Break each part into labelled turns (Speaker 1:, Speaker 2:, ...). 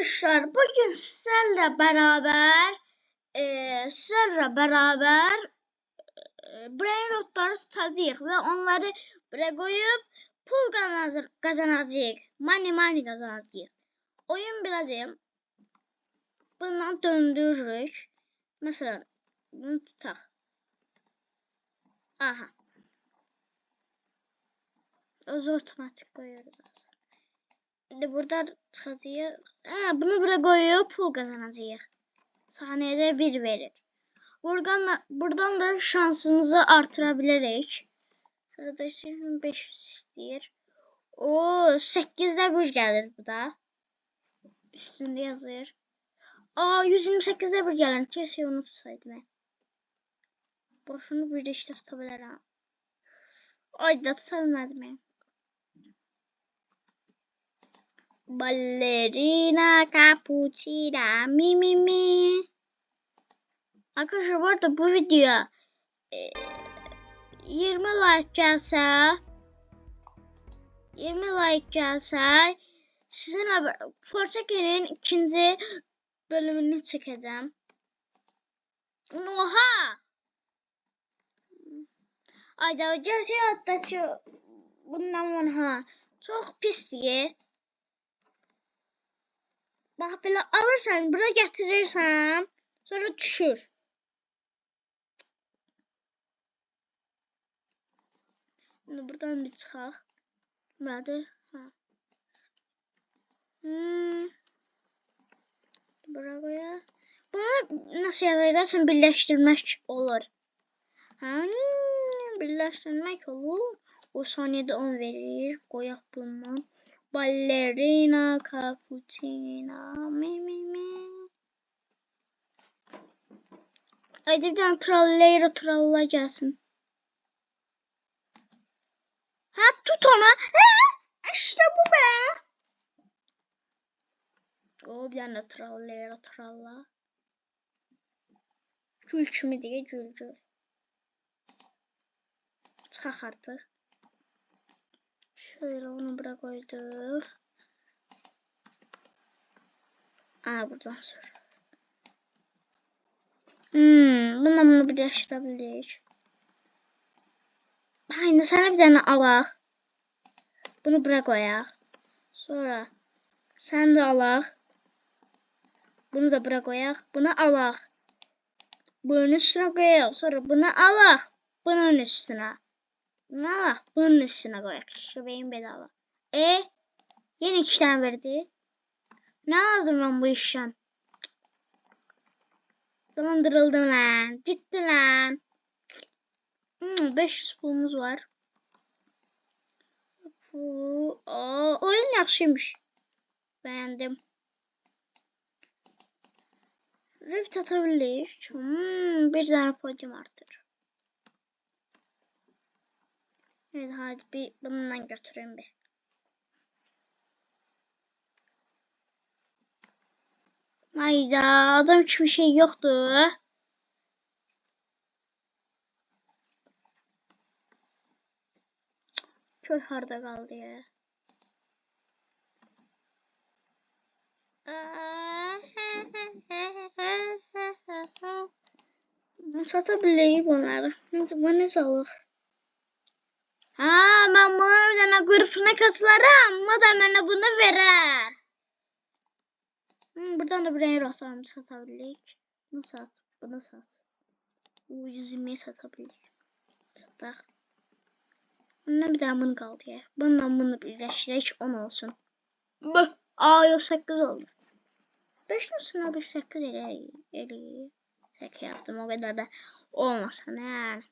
Speaker 1: Arkadaşlar bugün sizlerle beraber brain rotları tutacağıq ve onları buraya koyup pul kazanacağıq. Money kazanacağıq. Oyun birazcık bundan döndürürük. Mesela bunu tutaq. Aha. Özü otomatik koyuyoruz. Şimdi burada tutacağıq. Bunu buraya koyup pul kazanacağıq. Saniyede 1 verir. Buradan da şansımızı artırabiliriz. Sırada 500 istəyir. O 8'de 1 gelir bu da. Üstünde yazır. 128'de 1 gelir. Keşke onu tutsaydım ben. Boşunu bir de işte tutabilirim. Ay da tutabilmedim ben. Ballerina cappuccina mi. Arkadaşlar bu arada bu videoya 20 like gelse sizinle Forsaken'in ikinci bölümünü çekeceğim. Oha! Ayda gerçeği hatta şu bundan ha çok pis diye. Bak böyle alırsan buraya getirirsen sonra düşür. Şimdi buradan bir çıxaq. Burada ha. Buraya. Bunu nasıl yazarsın birleştirmek olur. Birleştirmek olur. O saniyede 10 verir. Koyaq bundan. Ballerina cappuccina mi. Haydi bir tane tralla gelsin. Ha tut onu. İşte bu be. O bir tane tralla. Gül kimi diye gül. Çıxaq artıq. Şöyle onu bura koyduk. Buradan sonra. Bunu birleştirebiliriz. Aynı sana bir tane alaq. Bunu bura koyaq. Sonra sen de alaq. Bunu da bura koyaq. Bunu alaq. Bunun üstüne koyaq. Sonra bunu alaq. Bunun üstüne. Bunu alaq. Bunun üstüne koyaq. Şubeyin bedava. Yeni 2 tane verdi. Ne aldım ben bu işten? Dolandırıldım lan. Ciddi lan. 500 pulumuz var. Oyun yaxşıymış. Beğendim. Revit atabiliriz. Bir tane podium artır. Evet hadi bir bundan götüreyim bir. Hayda adam hiçbir şey yoktu. Kör harda kaldı ya. Satabilirim onları. Ne sağlık. Ben buna bir tane grubuna katılarım. O da bana bunu verir. Buradan da brain rotlarımı satabilirim. Bunu sat. 120'ye satabilirim. Satak. Bundan bir tane bunu kaldı ya. Bundan bunu birleştirerek 10 olsun. Yok 8 oldu. 5'in üstüne bir 8 eli. Şaka yaptım o kadar da olmasa ne.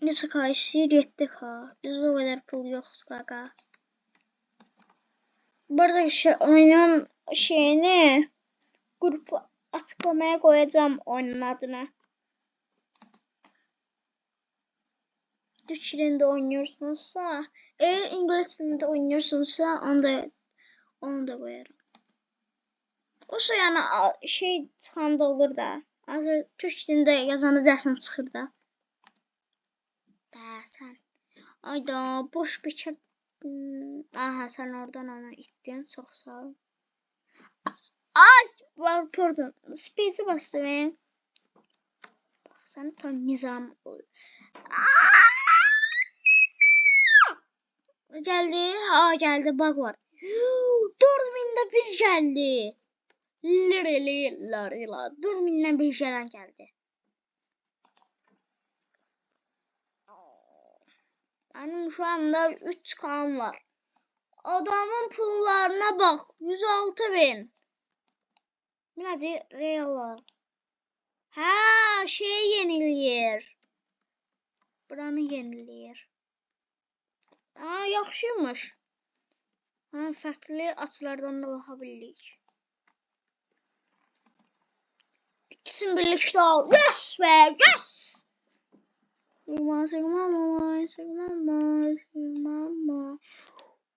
Speaker 1: Neyse karşıya yettik ha. Bizde o kadar pul yoktu kaka. Burada oyunun şeyini grubu açıklamaya koyacağım oyunun adını. Türk dilinde oynuyorsunuzsa, İngiliz dilinde oynuyorsunuzsa onu da koyarım. O yani şey çıxanda olur da. Hazır Türk dilində yazanı dərsəm çıxır da. Sən. Ayda boş bekar. Aha sen oradan onu ittin. Çok sağ ol. Pardon. Space'e bastım. Bak sen tam nizam. Geldi. Ha geldi. Bug var. 4000'de bir geldi. Lirili. 4000'den bir gelen geldi. Benim şu anda 3 kan var. Adamın pullarına bak. 106.000. Hadi real. Ha şey yeniliyor. Buranı yeniliyor. Aa yaxşıymış. Ha farklı açılardan da bakabilirik. İkisini birlikte al. Yes be yes. Sigma.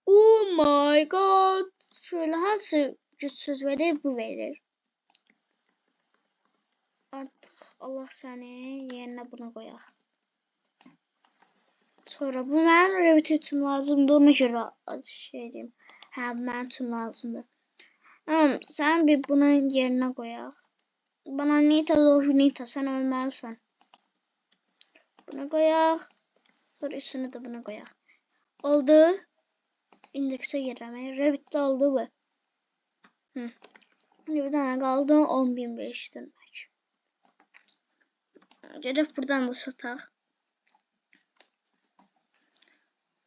Speaker 1: Oh my god. Şöyle hansı güçsüz verir bu verir. Artık Allah seni yerine bunu koyar. Sonra bu mənim revit üçün lazımdır. Ona görə şey diyeyim. Hə, mənim üçün lazımdır. Sen bir bunun yerine koyaq. Bana Nita Nita sen ölməlisən. Buna koyaq. Sonra üstünü de buna koyaq. Oldu. İndekse giremeyiz. Revit'te oldu bu. Bir tane kaldı. 10.000 birleştirmek. Gedək buradan da sataq.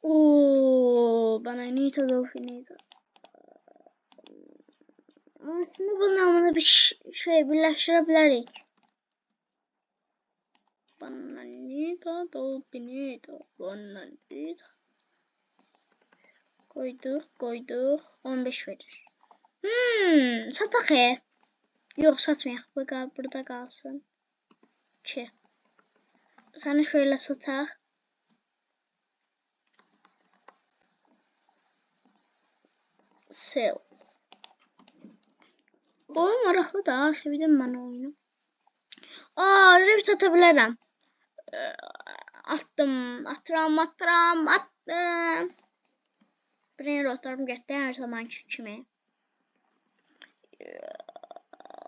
Speaker 1: Ooo, bana Nita Nita. Aslında bunun namını bir şey birleştirebiliriz. Bana Nita Bana Nita. Koyduk. 15 verir. Satak ya. Yok satmayaq. Bu burada kalsın. 2. Sana şöyle satak. Sell. Oyun maraqlı da. Sevdim ben oyunu. Revit atabilirim. Atıram. Brain rotlarım getdi her zamanki kimi.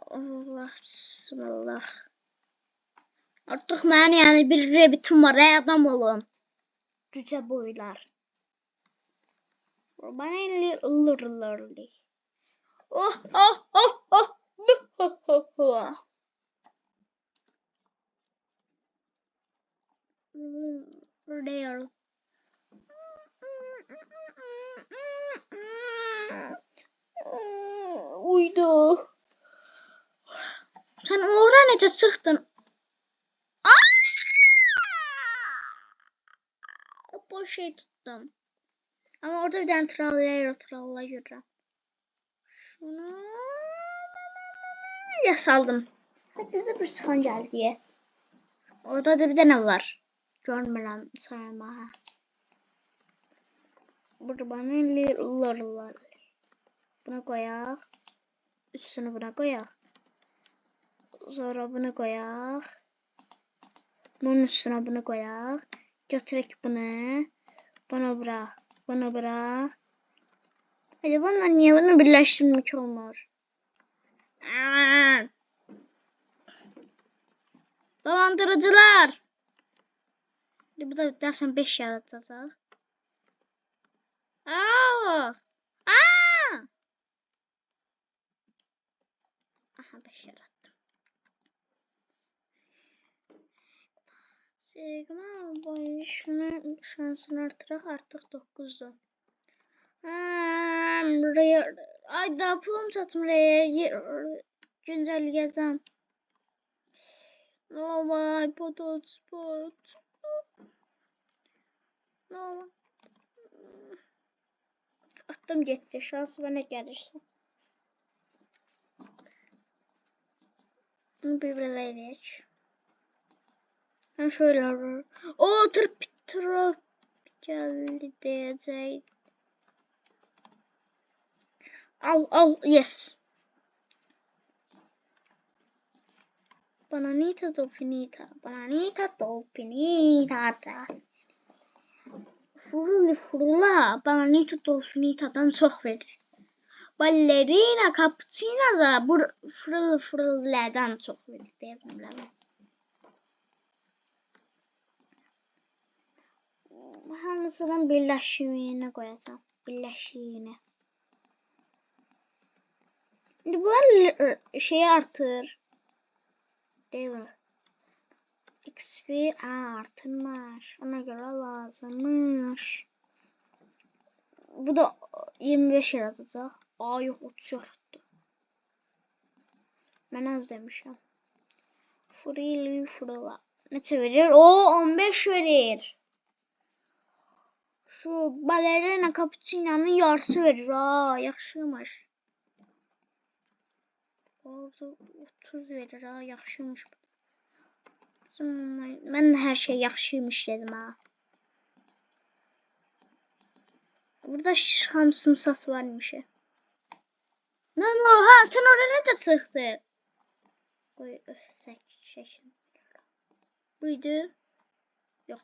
Speaker 1: Allah bismillah. Artık mən yani bir revitim var. Adam olun. Cüce boylar. Bana lırlırlı. Oh. Real. Uydu. Sen oradan nece çıktın? Boş şey tuttum. Ama orada bir tane tralla görürüm. Şunu yasaldım. 8'de bir çıkan geldi. Orada da bir tane var. Görmürəm sayma. Burada bana lırlar. Buna koyaq. Üstünü buna koyaq. Sonra bunu koyaq. Bunun üstüne bunu koyaq. Götürək bunu. Bunu bura. Hadi bununla niye bunu birleştirmek olmur? Dolandırıcılar. Bu da dersen 5 yaratacaq. Aha 5 yarattım. Sigma boyunun şansını artıraq artıq 9'dur. Ay daha pulum çatmır. Güncelleyeceğim. No my Potot Sport. No. Attım gitti. Şansı bana gelirse. Bunu birbirleyecek. Hem şöyle olur. Trop geldi diyecek. Al yes. Bananita finita. Fırla. Bananita finita'dan çok verir. ballerina cappuccino da fırıllardan çox verir. Hamısının birləşimini qoyacağım. Birləşiyini. İndi bunlar şeyi artır. Değil. XP artırmış. Ona göre lazımmış. Bu da 25 yaratacaq. Aa yox 30 yarattı. Mən az demişəm. Fırla. Neçə verir? O 15 verir. Şu ballerina cappuccino'nun yarısı verir. Aa yaxşıymış. O 30 verir. Aa yaxşıymış. Mən hər şey yaxşıymış dedim ha. Burada hamısını sat varmış. Lan oha sen oraya ne çıktı? Oy şeşin. Buydu. Yok.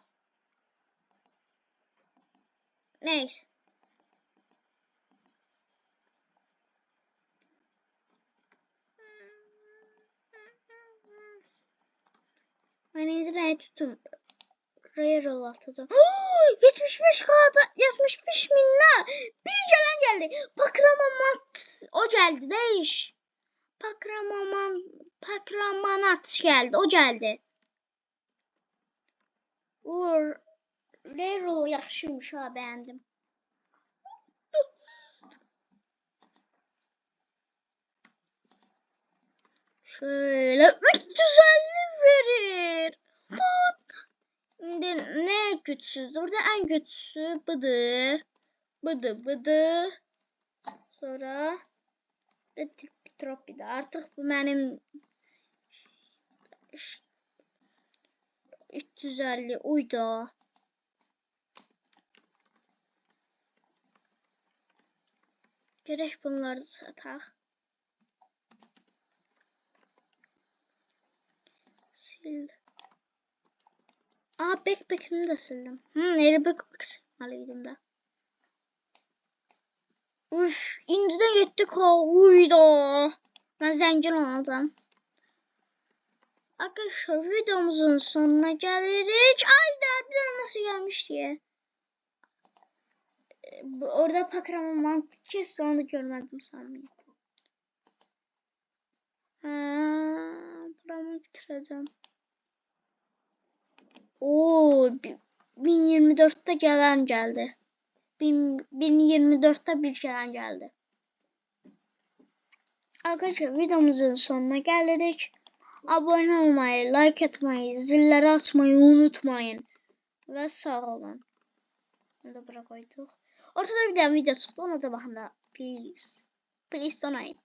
Speaker 1: Neyse. Ben indireye tuttum. Roll atacağım. 75 kağıda 75 minna. Bir gelen geldi. Pakramanat o geldi değiş. Pakramanat geldi. O geldi. Roll yaxşıymış ha beğendim. Şöyle 350 verir. Şimdi ne güçsüz? Burada en güçsüzü budur. Bıdı. Sonra Tropide. Artık bu benim 350 uydu. Gerek bunları sataq. Sil. Aa backpack'imi de sildim. Nereye backpack silmalıydım da. Uş, inciden gittik ha. Uydu. Ben zengin olacağım. Arkadaşlar videomuzun sonuna gelirik. Ay derdiler nasıl gelmiş diye. Orada pakraman kesti onu da görmedim sanmayın. Paramı bitireceğim. Oo 1024'te gelen geldi. 1024'te bir gelen geldi. Arkadaşlar videomuzun sonuna geldik. Abone olmayı, like etmeyi, zilleri açmayı unutmayın. Ve sağ olun. Bunu da bırak koyduk. Ortada bir tane video çıktı. Ona da bakın da. Please donate.